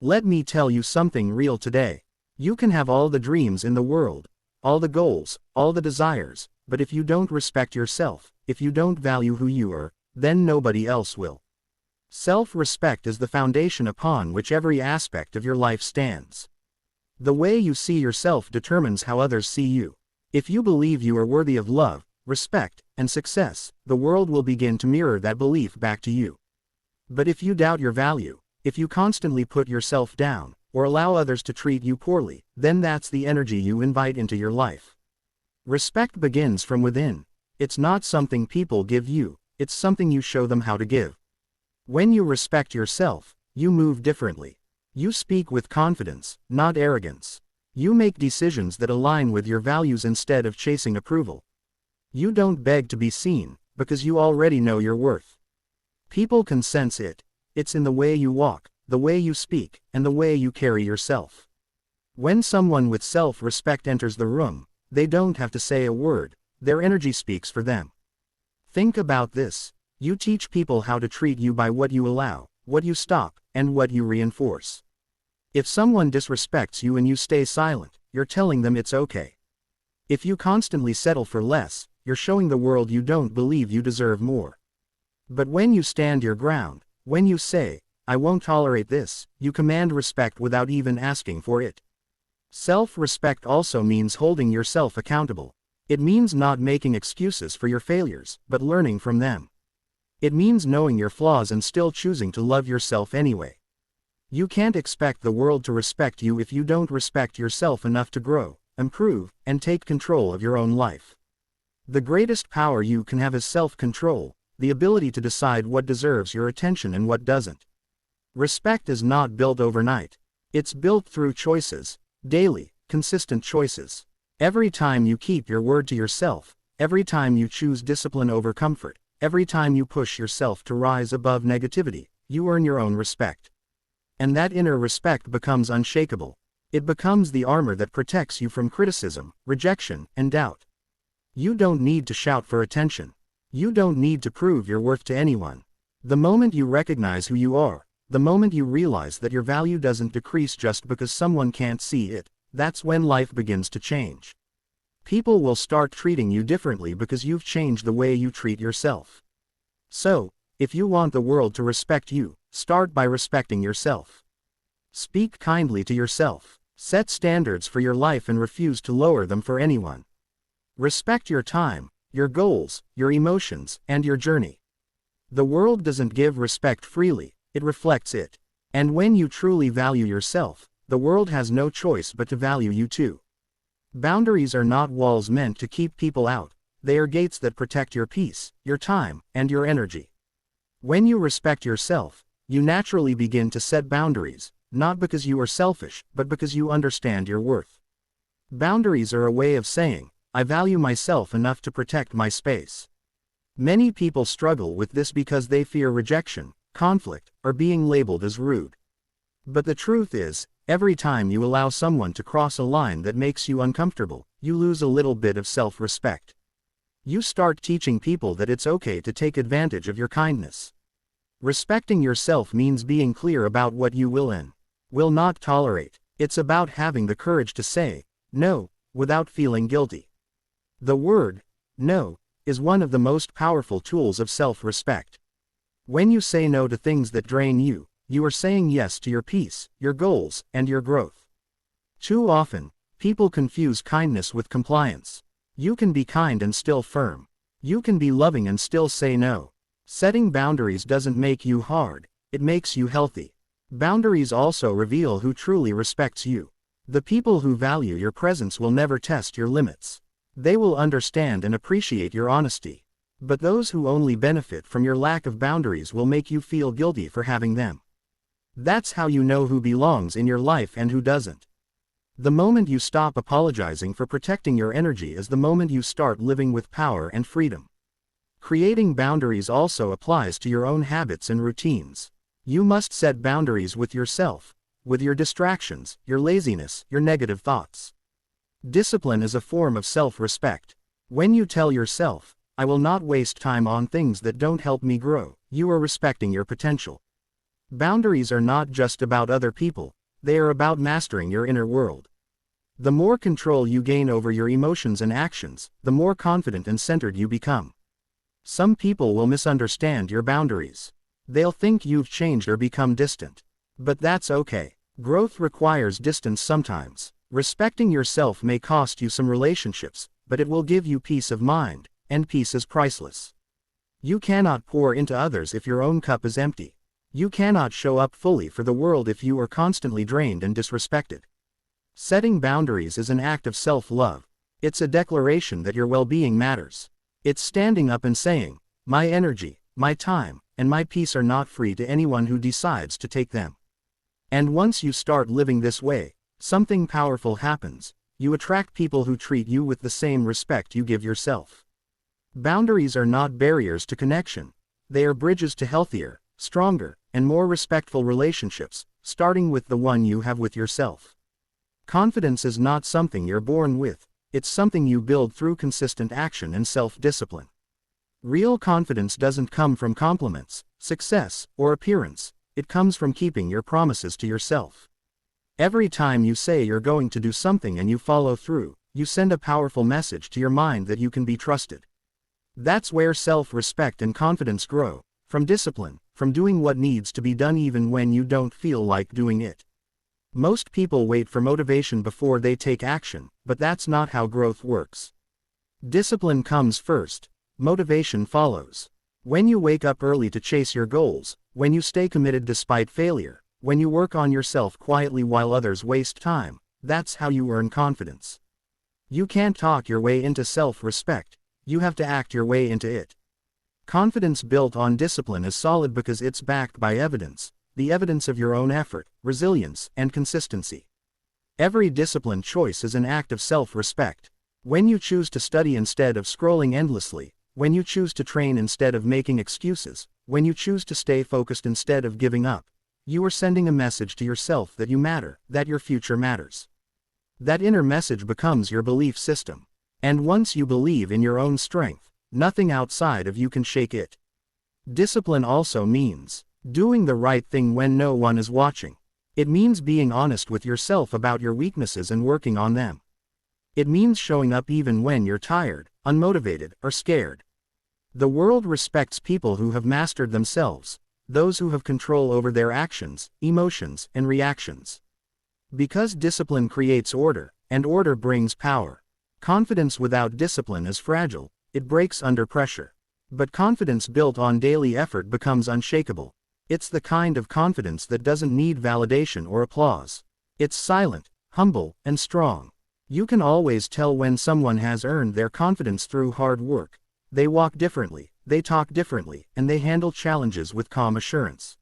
Let me tell you something real today. You can have all the dreams in the world, all the goals, all the desires, but if you don't respect yourself, if you don't value who you are, then nobody else will. Self-respect is the foundation upon which every aspect of your life stands. The way you see yourself determines how others see you. If you believe you are worthy of love, respect, and success, the world will begin to mirror that belief back to you. But if you doubt your value, if you constantly put yourself down, or allow others to treat you poorly, then that's the energy you invite into your life. Respect begins from within. It's not something people give you, it's something you show them how to give. When you respect yourself, you move differently. You speak with confidence, not arrogance. You make decisions that align with your values instead of chasing approval. You don't beg to be seen, because you already know your worth. People can sense it. It's in the way you walk, the way you speak, and the way you carry yourself. When someone with self-respect enters the room, they don't have to say a word, their energy speaks for them. Think about this. You teach people how to treat you by what you allow, what you stop, and what you reinforce. If someone disrespects you and you stay silent, you're telling them it's okay. If you constantly settle for less, you're showing the world you don't believe you deserve more. But when you stand your ground, when you say, "I won't tolerate this," you command respect without even asking for it. Self-respect also means holding yourself accountable. It means not making excuses for your failures, but learning from them. It means knowing your flaws and still choosing to love yourself anyway. You can't expect the world to respect you if you don't respect yourself enough to grow, improve, and take control of your own life. The greatest power you can have is self-control, the ability to decide what deserves your attention and what doesn't. Respect is not built overnight. It's built through choices, daily, consistent choices. Every time you keep your word to yourself, every time you choose discipline over comfort, every time you push yourself to rise above negativity, you earn your own respect. And that inner respect becomes unshakable. It becomes the armor that protects you from criticism, rejection, and doubt. You don't need to shout for attention. You don't need to prove your worth to anyone. The moment you recognize who you are, the moment you realize that your value doesn't decrease just because someone can't see it, that's when life begins to change. People will start treating you differently because you've changed the way you treat yourself. So, if you want the world to respect you, start by respecting yourself. Speak kindly to yourself. Set standards for your life and refuse to lower them for anyone. Respect your time, your goals, your emotions, and your journey. The world doesn't give respect freely, it reflects it. And when you truly value yourself, the world has no choice but to value you too. Boundaries are not walls meant to keep people out, they are gates that protect your peace, your time, and your energy. When you respect yourself, you naturally begin to set boundaries, not because you are selfish, but because you understand your worth. Boundaries are a way of saying, "I value myself enough to protect my space." Many people struggle with this because they fear rejection, conflict, or being labeled as rude. But the truth is, every time you allow someone to cross a line that makes you uncomfortable, you lose a little bit of self-respect. You start teaching people that it's okay to take advantage of your kindness. Respecting yourself means being clear about what you will and will not tolerate. It's about having the courage to say no without feeling guilty. The word no is one of the most powerful tools of self-respect. When you say no to things that drain you, you are saying yes to your peace, your goals, and your growth. Too often, people confuse kindness with compliance. You can be kind and still firm. You can be loving and still say no. Setting boundaries doesn't make you hard, it makes you healthy. Boundaries also reveal who truly respects you. The people who value your presence will never test your limits. They will understand and appreciate your honesty. But those who only benefit from your lack of boundaries will make you feel guilty for having them. That's how you know who belongs in your life and who doesn't. The moment you stop apologizing for protecting your energy is the moment you start living with power and freedom. Creating boundaries also applies to your own habits and routines. You must set boundaries with yourself, with your distractions, your laziness, your negative thoughts. Discipline is a form of self-respect. When you tell yourself, "I will not waste time on things that don't help me grow," you are respecting your potential. Boundaries are not just about other people, they are about mastering your inner world. The more control you gain over your emotions and actions, the more confident and centered you become. Some people will misunderstand your boundaries. They'll think you've changed or become distant. But that's okay. Growth requires distance sometimes. Respecting yourself may cost you some relationships, but it will give you peace of mind, and peace is priceless. You cannot pour into others if your own cup is empty. You cannot show up fully for the world if you are constantly drained and disrespected. Setting boundaries is an act of self-love. It's a declaration that your well-being matters. It's standing up and saying, my energy, my time, and my peace are not free to anyone who decides to take them. And once you start living this way, something powerful happens. You attract people who treat you with the same respect you give yourself. Boundaries are not barriers to connection. They are bridges to healthier, stronger, and more respectful relationships, starting with the one you have with yourself. Confidence is not something you're born with, it's something you build through consistent action and self-discipline. Real confidence doesn't come from compliments, success, or appearance, it comes from keeping your promises to yourself. Every time you say you're going to do something and you follow through, you send a powerful message to your mind that you can be trusted. That's where self-respect and confidence grow, from discipline, from doing what needs to be done even when you don't feel like doing it. Most people wait for motivation before they take action, but that's not how growth works. Discipline comes first, motivation follows. When you wake up early to chase your goals, when you stay committed despite failure, when you work on yourself quietly while others waste time, that's how you earn confidence. You can't talk your way into self-respect, you have to act your way into it. Confidence built on discipline is solid because it's backed by evidence, the evidence of your own effort, resilience, and consistency. Every disciplined choice is an act of self-respect. When you choose to study instead of scrolling endlessly, when you choose to train instead of making excuses, when you choose to stay focused instead of giving up, you are sending a message to yourself that you matter, that your future matters. That inner message becomes your belief system. And once you believe in your own strength, nothing outside of you can shake it. Discipline also means doing the right thing when no one is watching. It means being honest with yourself about your weaknesses and working on them. It means showing up even when you're tired, unmotivated, or scared. The world respects people who have mastered themselves, those who have control over their actions, emotions, and reactions. Because discipline creates order, and order brings power. Confidence without discipline is fragile, it breaks under pressure. But confidence built on daily effort becomes unshakable. It's the kind of confidence that doesn't need validation or applause. It's silent, humble, and strong. You can always tell when someone has earned their confidence through hard work. They walk differently, they talk differently, and they handle challenges with calm assurance.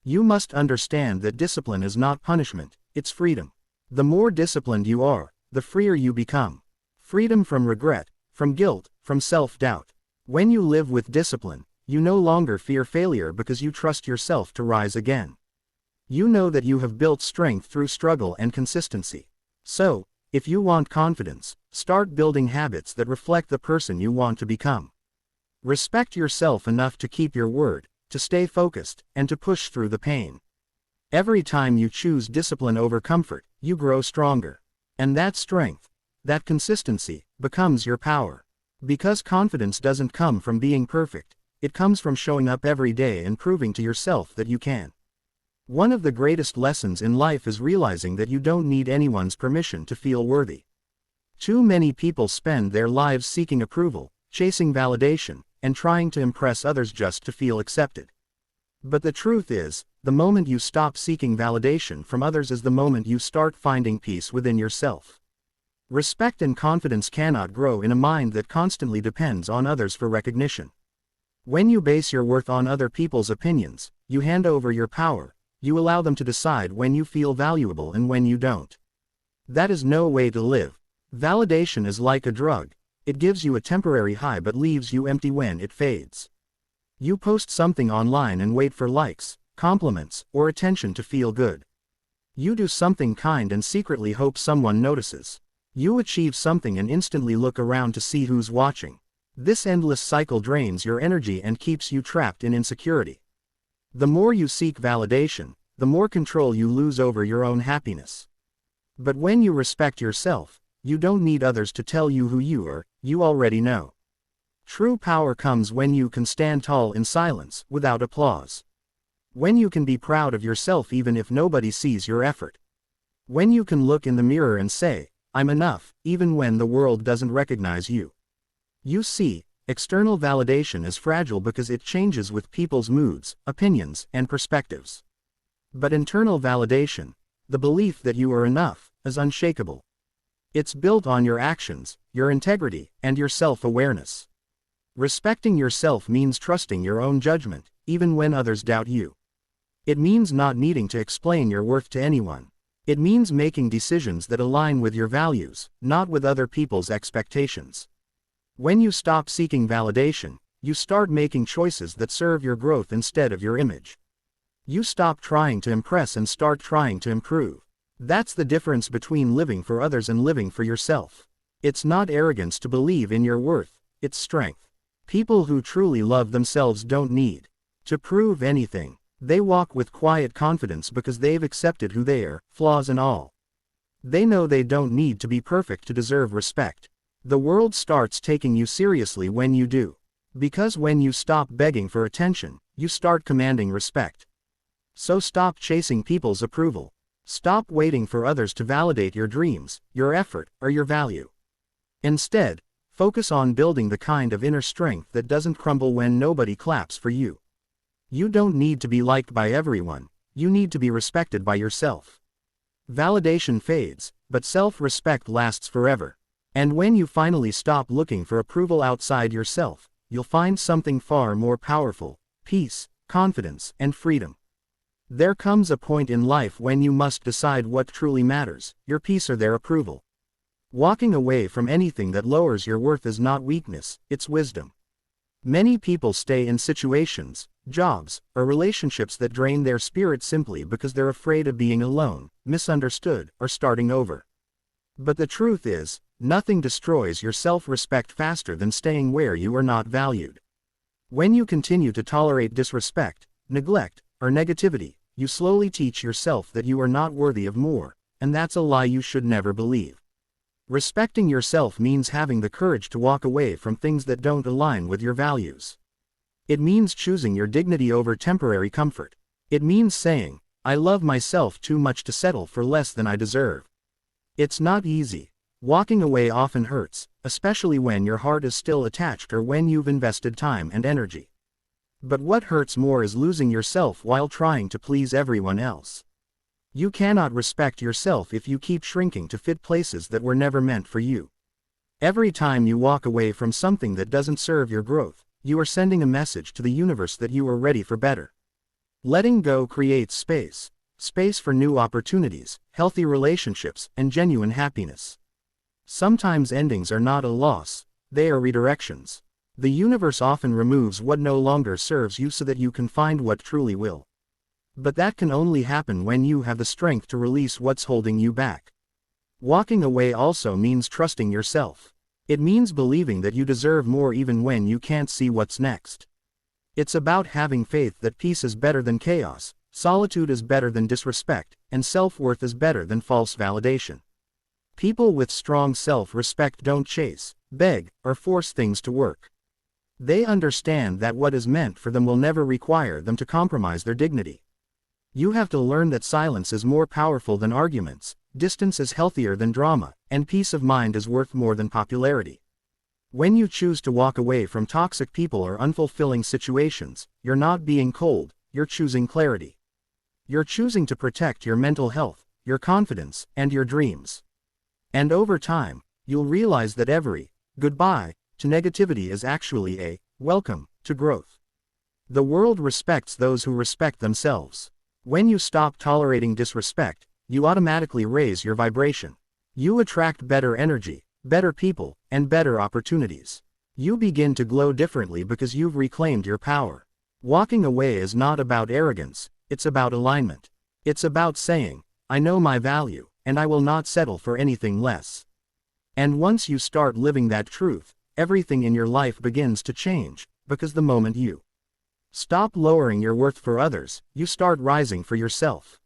You must understand that discipline is not punishment, it's freedom. The more disciplined you are, the freer you become. Freedom from regret, from guilt, from self-doubt. When you live with discipline, you no longer fear failure because you trust yourself to rise again. You know that you have built strength through struggle and consistency. So, if you want confidence, start building habits that reflect the person you want to become. Respect yourself enough to keep your word, to stay focused, and to push through the pain. Every time you choose discipline over comfort, you grow stronger. And that strength, that consistency, becomes your power. Because confidence doesn't come from being perfect, it comes from showing up every day and proving to yourself that you can. One of the greatest lessons in life is realizing that you don't need anyone's permission to feel worthy. Too many people spend their lives seeking approval, chasing validation, and trying to impress others just to feel accepted. But the truth is, the moment you stop seeking validation from others is the moment you start finding peace within yourself. Respect and confidence cannot grow in a mind that constantly depends on others for recognition. When you base your worth on other people's opinions, you hand over your power, you allow them to decide when you feel valuable and when you don't. That is no way to live. Validation is like a drug. It gives you a temporary high but leaves you empty when it fades. You post something online and wait for likes, compliments, or attention to feel good. You do something kind and secretly hope someone notices. You achieve something and instantly look around to see who's watching. This endless cycle drains your energy and keeps you trapped in insecurity. The more you seek validation, the more control you lose over your own happiness. But when you respect yourself, you don't need others to tell you who you are, you already know. True power comes when you can stand tall in silence, without applause. When you can be proud of yourself even if nobody sees your effort. When you can look in the mirror and say, I'm enough, even when the world doesn't recognize you. You see, external validation is fragile because it changes with people's moods, opinions, and perspectives. But internal validation, the belief that you are enough, is unshakable. It's built on your actions, your integrity, and your self-awareness. Respecting yourself means trusting your own judgment, even when others doubt you. It means not needing to explain your worth to anyone. It means making decisions that align with your values, not with other people's expectations. When you stop seeking validation, you start making choices that serve your growth instead of your image. You stop trying to impress and start trying to improve. That's the difference between living for others and living for yourself. It's not arrogance to believe in your worth, it's strength. People who truly love themselves don't need to prove anything. They walk with quiet confidence because they've accepted who they are, flaws and all. They know they don't need to be perfect to deserve respect. The world starts taking you seriously when you do. Because when you stop begging for attention, you start commanding respect. So stop chasing people's approval. Stop waiting for others to validate your dreams, your effort, or your value. Instead, focus on building the kind of inner strength that doesn't crumble when nobody claps for you. You don't need to be liked by everyone, you need to be respected by yourself. Validation fades, but self-respect lasts forever. And when you finally stop looking for approval outside yourself, you'll find something far more powerful: peace, confidence, and freedom. There comes a point in life when you must decide what truly matters, your peace or their approval. Walking away from anything that lowers your worth is not weakness, it's wisdom. Many people stay in situations, jobs, or relationships that drain their spirit simply because they're afraid of being alone, misunderstood, or starting over. But the truth is, nothing destroys your self-respect faster than staying where you are not valued. When you continue to tolerate disrespect, neglect, or negativity, you slowly teach yourself that you are not worthy of more, and that's a lie you should never believe. Respecting yourself means having the courage to walk away from things that don't align with your values. It means choosing your dignity over temporary comfort. It means saying, I love myself too much to settle for less than I deserve. It's not easy. Walking away often hurts, especially when your heart is still attached or when you've invested time and energy. But what hurts more is losing yourself while trying to please everyone else. You cannot respect yourself if you keep shrinking to fit places that were never meant for you. Every time you walk away from something that doesn't serve your growth, you are sending a message to the universe that you are ready for better. Letting go creates space. Space for new opportunities, healthy relationships, and genuine happiness. Sometimes endings are not a loss, they are redirections. The universe often removes what no longer serves you so that you can find what truly will. But that can only happen when you have the strength to release what's holding you back. Walking away also means trusting yourself. It means believing that you deserve more even when you can't see what's next. It's about having faith that peace is better than chaos, solitude is better than disrespect, and self-worth is better than false validation. People with strong self-respect don't chase, beg, or force things to work. They understand that what is meant for them will never require them to compromise their dignity. You have to learn that silence is more powerful than arguments, distance is healthier than drama, and peace of mind is worth more than popularity. When you choose to walk away from toxic people or unfulfilling situations, you're not being cold, you're choosing clarity. You're choosing to protect your mental health, your confidence, and your dreams. And over time, you'll realize that every goodbye to negativity is actually a welcome to growth. The world respects those who respect themselves. When you stop tolerating disrespect, you automatically raise your vibration. You attract better energy, better people, and better opportunities. You begin to glow differently because you've reclaimed your power. Walking away is not about arrogance, it's about alignment. It's about saying, I know my value, and I will not settle for anything less. And once you start living that truth, everything in your life begins to change, because the moment you Stop lowering your worth for others, you start rising for yourself.